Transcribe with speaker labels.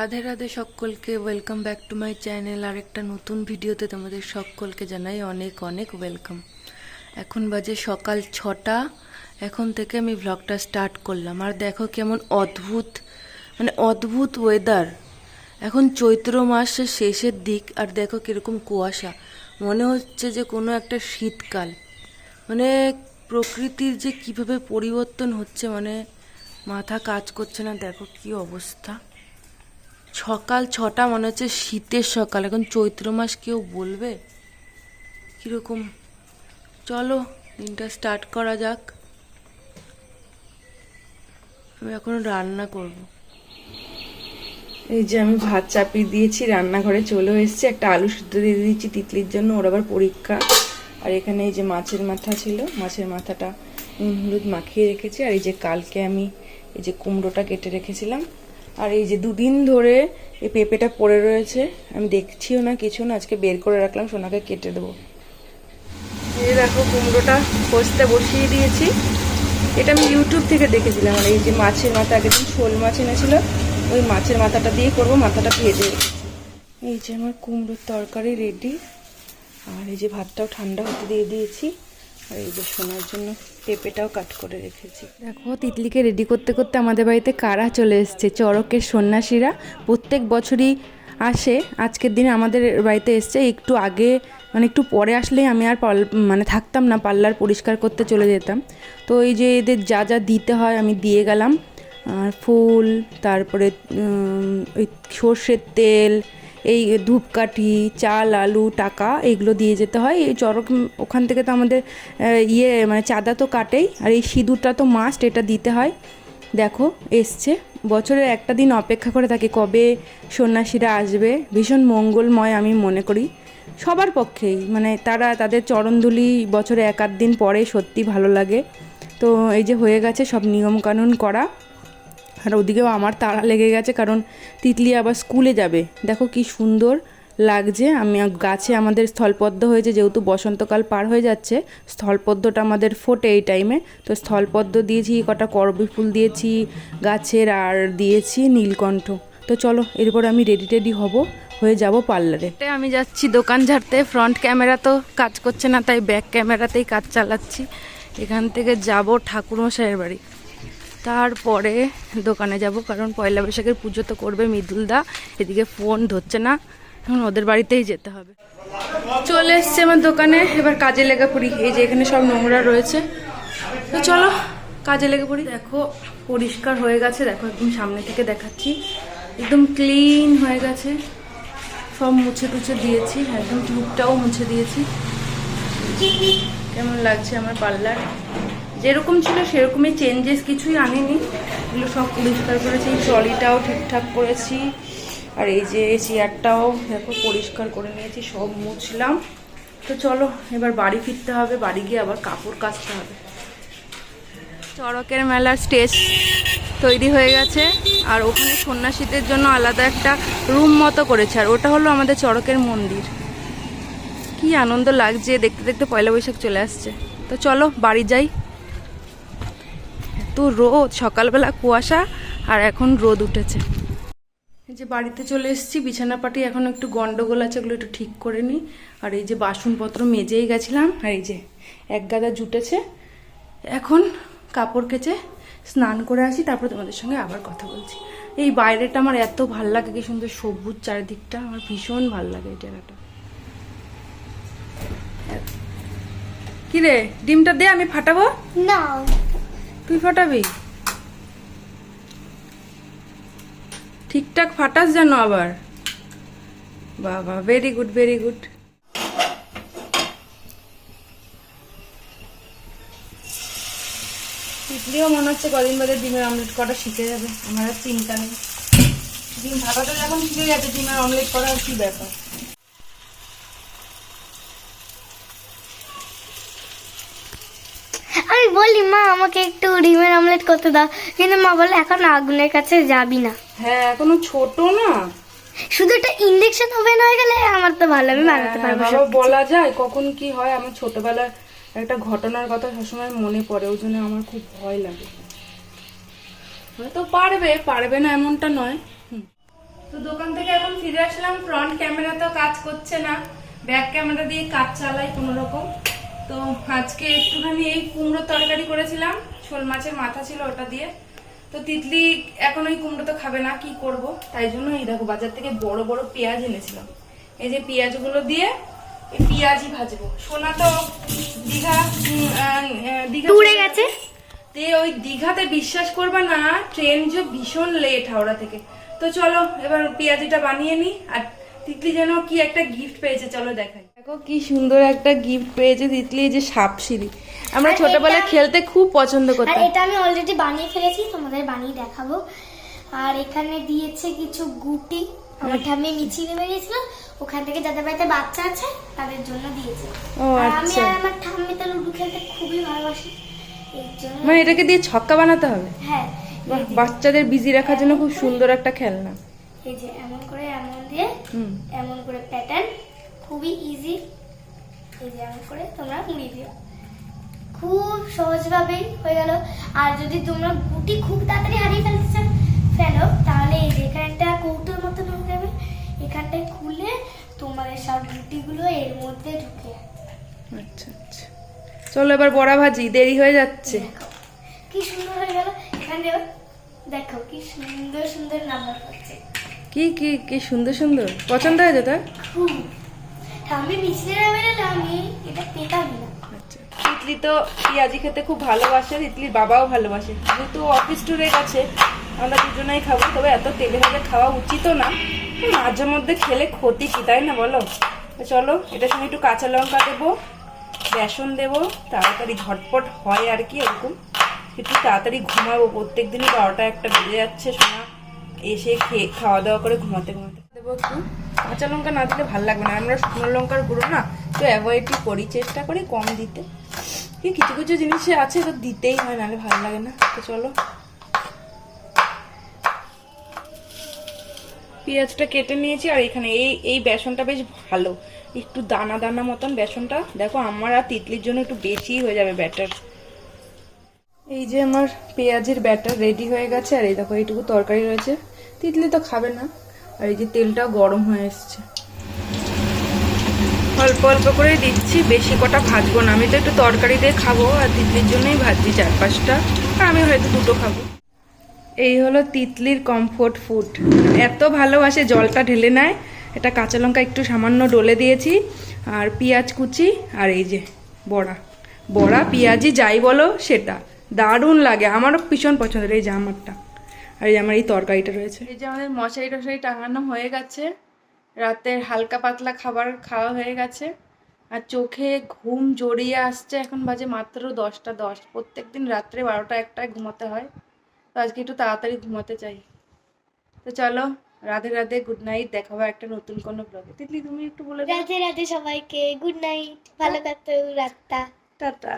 Speaker 1: রাধে রাধে সকলকে, welcome back to my channel. আর একটা নতুন ভিডিওতে তোমাদের সকলকে জানাই অনেক অনেক ওয়েলকাম। এখন বাজে সকাল 6টা। এখন থেকে আমি ভ্লগটা স্টার্ট করলাম। আর দেখো কেমন অদ্ভুত ওয়েদার। এখন চৈত্র মাসের শেষের দিক, আর দেখো কিরকম কুয়াশা। মনে হচ্ছে যে কোনো একটা শীতকাল। প্রকৃতির যে কিভাবে পরিবর্তন হচ্ছে, মাথা কাজ করছে না। দেখো কি অবস্থা। সকাল 6টা, মনে হচ্ছে শীতের সকাল। এখন চৈত্র মাস, কেউ বলবে কিরকম। চলো দিনটা স্টার্ট করা যাক। আমি এখন রান্না করব। এই যে আমি ভাত চাপিয়ে দিয়েছি, রান্নাঘরে চলে এসেছি। একটা আলু সিদ্ধ দিয়ে দিয়েছি তিতলির জন্য, ওর আবার পরীক্ষা। আর এখানে এই যে মাছের মাথা ছিল, মাছের মাথাটা নুন হলুদ মাখিয়ে রেখেছি। আর এই যে কালকে আমি এই যে কুমড়োটা কেটে রেখেছিলাম। আর এই যে দুদিন ধরে এই পেঁপেটা পড়ে রয়েছে, আমি দেখছিও না কিছু না। আজকে বের করে রাখলাম, সোনাকে কেটে দেবো। এই দেখো কুমড়োটা কষতে বসিয়ে দিয়েছি। এটা আমি ইউটিউব থেকে দেখেছিলাম। আর এই যে মাছের মাথা, আগের দিন শোল মাছ এনেছিল, ওই মাছের মাথাটা দিয়ে করবো। মাথাটা ভেজে রেখেছি। এই যে আমার কুমড়োর তরকারি রেডি। আর এই যে ভাতটাও ঠান্ডা হতে দিয়ে দিয়েছি। আর এই যে সোনার জন্য পেঁপেটাও কাট করে রেখেছি। দেখো তিতলিকে রেডি করতে করতে আমাদের বাড়িতে কারা চলে এসছে। চড়কের সন্ন্যাসীরা প্রত্যেক বছরই আসে। আজকের দিনে আমাদের বাড়িতে এসছে। একটু আগে একটু পরে আসলেই আমি আর থাকতাম না, পার্লার পরিষ্কার করতে চলে যেতাম। তো এই যে এদের যা যা দিতে হয় আমি দিয়ে গেলাম। আর ফুল, তারপরে ওই সর্ষের তেল, এই ধূপকাঠি, চাল, আলু, টাকা, এগুলো দিয়ে যেতে হয়। এই চড়ক ওখান থেকে তো আমাদের চাঁদা তো কাটেই। আর এই সিঁদুরটা তো মাস্ট, এটা দিতে হয়। দেখো এসছে। বছরের একটা দিন অপেক্ষা করে থাকি কবে সন্ন্যাসীরা আসবে। ভীষণ মঙ্গলময় আমি মনে করি সবার পক্ষেই। তারা তাদের চরণধুলি বছরে এক আধ দিন পরে সত্যি ভালো লাগে। তো এই যে হয়ে গেছে সব নিয়মকানুন করা। আর ওদিকেও আমার তাড়া লেগে গেছে, কারণ তিতলি আবার স্কুলে যাবে। দেখো কি সুন্দর লাগছে। আমি গাছে আমাদের স্থলপদ্ম হয়েছে, যেহেতু বসন্তকাল পার হয়ে যাচ্ছে, স্থলপদ্মটা আমাদের ফোটে এই টাইমে। তো স্থলপদ্ম দিয়েছি, কটা করবী ফুল দিয়েছি গাছের, আর দিয়েছি নীলকণ্ঠ। তো চলো এরপর আমি রেডি হয়ে যাব পার্লারে। আমি যাচ্ছি দোকান ঝাড়তে। ফ্রন্ট ক্যামেরা তো কাজ করছে না, তাই ব্যাক ক্যামেরাতেই কাজ চালাচ্ছি। এখান থেকে যাব ঠাকুরমশাইয়ের বাড়ি, তারপরে দোকানে যাব, কারণ পয়লা বৈশাখের পুজো তো করবে মৃদুলদা। এদিকে ফোন ধরছে না, এখন ওদের বাড়িতেই যেতে হবে। চলে এসছে আমার দোকানে, এবার কাজে লেগে পড়ি। এই যে এখানে সব নোংরা রয়েছে, তো চলো কাজে লেগে পড়ি। দেখো পরিষ্কার হয়ে গেছে, দেখো একদম সামনে থেকে দেখাচ্ছি, একদম ক্লিন হয়ে গেছে। সব মুছে টুছে দিয়েছি, একদম টুকটাও মুছে দিয়েছি। কেমন লাগছে আমার পার্লার? যেরকম ছিল সেরকমই, চেঞ্জেস কিছুই আনিনি। এগুলো সব পরিষ্কার করেছি, ট্রলিটাও ঠিকঠাক করেছি। আর এই যে চেয়ারটাও দেখো পরিষ্কার করে নিয়েছি, সব মুছলাম। তো চলো এবার বাড়ি ফিরতে হবে, বাড়ি গিয়ে আবার কাপড় কাচতে হবে। চড়কের মেলার স্টেজ তৈরি হয়ে গেছে, আর ওখানে সন্ন্যাসীদের জন্য আলাদা একটা রুম মতো করেছে। আর ওটা হলো আমাদের চড়কের মন্দির। কি আনন্দ লাগছে, দেখতে দেখতে পয়লা বৈশাখ চলে আসছে। তো চলো বাড়ি যাই। এত রোদ, সকালবেলা কুয়াশা, আর এখন রোদ উঠেছে। এই যে বাড়িতে চলে এসেছি। বিছানা পাটি এখন একটু গন্ডগোল আছে, ওগুলো একটু ঠিক করে নিই। আর এই যে বাসনপত্র মেজেই গেছিলাম, আর এই যে এক গাদা জুটেছে। এখন কাপড় কেচে স্নান করে আসি, তারপর তোমাদের সঙ্গে আবার কথা বলছি। এই বাইরেটা আমার এত ভাল লাগে, কি সুন্দর সবুজ চারিদিকটা, আমার ভীষণ ভাল লাগে এই জায়গাটা। কি রে, ডিমটা দে, আমি ফাটাবো না। তুই ফাটাবি? ঠিকঠাক ফাটাস যেন আবার। বাবা, ভেরি গুড ভেরি গুড। তিতলিও মনে হচ্ছে কদিন বাদে ডিমের অমলেট করা শিখে যাবে। আমার আর চিন্তা নেই, ডিম ফাটাতে যখন শিখে গেছে, ডিমের অমলেট করার কি ব্যাপার।
Speaker 2: আমি বলি মা আমাকে একটু ডিমের অমলেট করতে দাও, কিন্তু মা বলে এখন আগুনের কাছে যাবি না।
Speaker 1: হ্যাঁ এখনো ছোট না,
Speaker 2: শুধু একটা ইনজেকশন ওভেন হয়ে গেলে আমার তো ভালো, আমি বানাতে পারবো।
Speaker 1: বাবা বলা যায় কখন কি হয়। আমার ছোটবেলার একটা ঘটনার কথা সবসময় মনে পড়ে, ওই জন্য আমার খুব ভয় লাগে। হয়তো পারবে, পারবে না এমনটা নয়। তো দোকান থেকে এখন ফিরে আসলাম। ফ্রন্ট ক্যামেরা তো কাজ করছে না, ব্যাক ক্যামেরা দিয়ে কাজ চালাই কোনো রকম। তো আজকে একটুখানি এই কুমড়ো তরকারি করেছিলাম, শোল মাছের মাথা ছিল ওটা দিয়ে। তো তিতলি এখন ওই কুমড়ো তো খাবে না, কি করব, তাই জন্য এই দেখো বাজার থেকে বড় বড় পেঁয়াজ এনেছিলাম। এই যে পেঁয়াজগুলো দিয়ে এই পেঁয়াজই ভাজবো। সোনা তো দীঘা
Speaker 2: ট্যুরে গেছে।
Speaker 1: তে ওই দীঘাতে বিশ্বাস করবা না, ট্রেন যে ভীষণ লেট হাওড়া থেকে। তো চলো এবার পেঁয়াজিটা বানিয়ে নি। আর তিতলি যেন কি একটা গিফট পেয়েছে, চলো দেখাই। দেখো কি সুন্দর একটা গিফট পেয়েছে তিতলি, যে সাপ সিঁড়ি। আমরা ছোটবেলায় খেলতে খুব পছন্দ
Speaker 2: আর
Speaker 1: করতাম।
Speaker 2: এটা আমি অলরেডি বানিয়ে ফেলেছি, তোমাদের বানিয়ে দেখাবো। আর এখানে দিয়েছে কিছু গুটি, আমার ঠাম্মি মিছিলে বেরিয়েছিল, ওখান থেকে যাদের বাড়িতে বাচ্চা আছে তাদের জন্য দিয়েছে।
Speaker 1: ও
Speaker 2: আর আমি
Speaker 1: আচ্ছা,
Speaker 2: আর আমার ঠাম্মি তো লুডো খেলতে খুবই ভালোবাসি, এর জন্য।
Speaker 1: মানে এটাকে দিয়ে ছক্কা বানাতে হবে?
Speaker 2: হ্যাঁ,
Speaker 1: বাহ, বাচ্চাদের বিজি রাখার জন্য খুব সুন্দর একটা খেলনা।
Speaker 2: এই যে এমন করে এমন দিয়ে এমন করে প্যাটার্ন, খুবই ইজি। এই যে এমন করে তোমরা মুড়িয়ে দিও, খুব সহজভাবেই হয়ে গেল। আর যদি তোমরা গুটি খুব তাড়াতাড়ি হারিয়ে ফেলো, তাহলে এই যে এখানে একটা কৌটোর মতন হয়ে যাবে, এখানটায় খুলে তোমাদের সব গুটিগুলো এর মধ্যে ঢুকে।
Speaker 1: আচ্ছা আচ্ছা, চলো এবার বড়া ভাজি, দেরি হয়ে যাচ্ছে।
Speaker 2: দেখো কি সুন্দর হয়ে গেল। এখানে দেখো কি সুন্দর সুন্দর নাম্বার হচ্ছে।
Speaker 1: কি কি কি সুন্দর সুন্দর, পছন্দ হয়েছে তোর?
Speaker 2: খুব। আমি মিছিলে না বেরোলে আমি এটা পেতামই না।
Speaker 1: আচ্ছা, তিতলি তো পেঁয়াজি খেতে খুব ভালোবাসে, তিতলির বাবাও ভালোবাসে। যেহেতু অফিস ট্যুরে গেছে, আমরা দুজনেই খাবো। তবে এত তেলে ভাজা খাওয়া উচিতও না, মাঝে মধ্যে খেলে ক্ষতি কি, তাই না বলো? তো চলো এটার সঙ্গে একটু কাঁচা লঙ্কা দেবো, বেসন দেবো, তাড়াতাড়ি ঝটপট হয় আর কি। এরকম একটু তাড়াতাড়ি ঘুমাবো, প্রত্যেকদিনই 12টা 1টা বেজে যাচ্ছে। সোনা এসে খেয়ে খাওয়া দাওয়া করে ঘুমাতে ঘুমাতে দেবো। একটু কাঁচা লঙ্কা না দিলে ভালো লাগবে না, আমরা শুকনো লঙ্কার গুঁড়ো না তো অ্যাভয়েডই করি, চেষ্টা করি কম দিতে। কিছু কিছু জিনিস আছে তো দিতেই হয়, নাহলে ভালো লাগে না। তো চলো পেঁয়াজটা কেটে নিয়েছি। আর এখানে এই বেসনটা বেশ ভালো, একটু দানা দানা মতন বেসনটা। দেখো আমার আর তিতলির জন্য একটু বেশি হয়ে যাবে ব্যাটার। এই যে আমার পেঁয়াজের ব্যাটার রেডি হয়ে গেছে। আর এই দেখো এইটুকু তরকারি রয়েছে, তিতলি তো খাবে না। আর এই যে তেলটাও গরম হয়ে এসছে, অল্প অল্প করে দিচ্ছি, বেশি কটা ভাজবো না। আমি তো একটু তরকারি দিয়ে খাবো, আর তিতলির জন্যই ভাজছি 4-5টা, আর আমি হয়তো 2টো খাবো। এই হলো তিতলির কমফোর্ট ফুড, এত ভালোবাসে, জলটা ঢেলে নেয়। এটা কাঁচা লঙ্কা একটু সামান্য ডলে দিয়েছি, আর পেঁয়াজ কুচি, আর এই যে বড়া। বড়া পেঁয়াজি যাই বলো সেটা দারুণ লাগে, আমারও ভীষণ পছন্দের। এই যে আমারটা, আর এই যে আমার এই তরকারিটা রয়েছে। এই যে আমাদের মশারি টশারি টাঙানো হয়ে গেছে, রাতের হালকা পাতলা খাবার খাওয়া হয়ে গেছে। আর চোখে ঘুম জড়িয়ে আসছে, এখন বাজে মাত্র 10টা 10। প্রত্যেকদিন রাত্রে 12টা 1টায় ঘুমাতে হয়, তো আজকে একটু তাড়াতাড়ি ঘুমাতে চাই। তো চলো রাধে রাধে, গুড নাইট, দেখা হবে একটা নতুন কোনো ব্লগে। তিতলি তুমি একটু বলে দাও।
Speaker 2: রাধে রাধে সবাইকে, গুড নাইট, ভালো কাটো রাতটা,
Speaker 1: টাটা।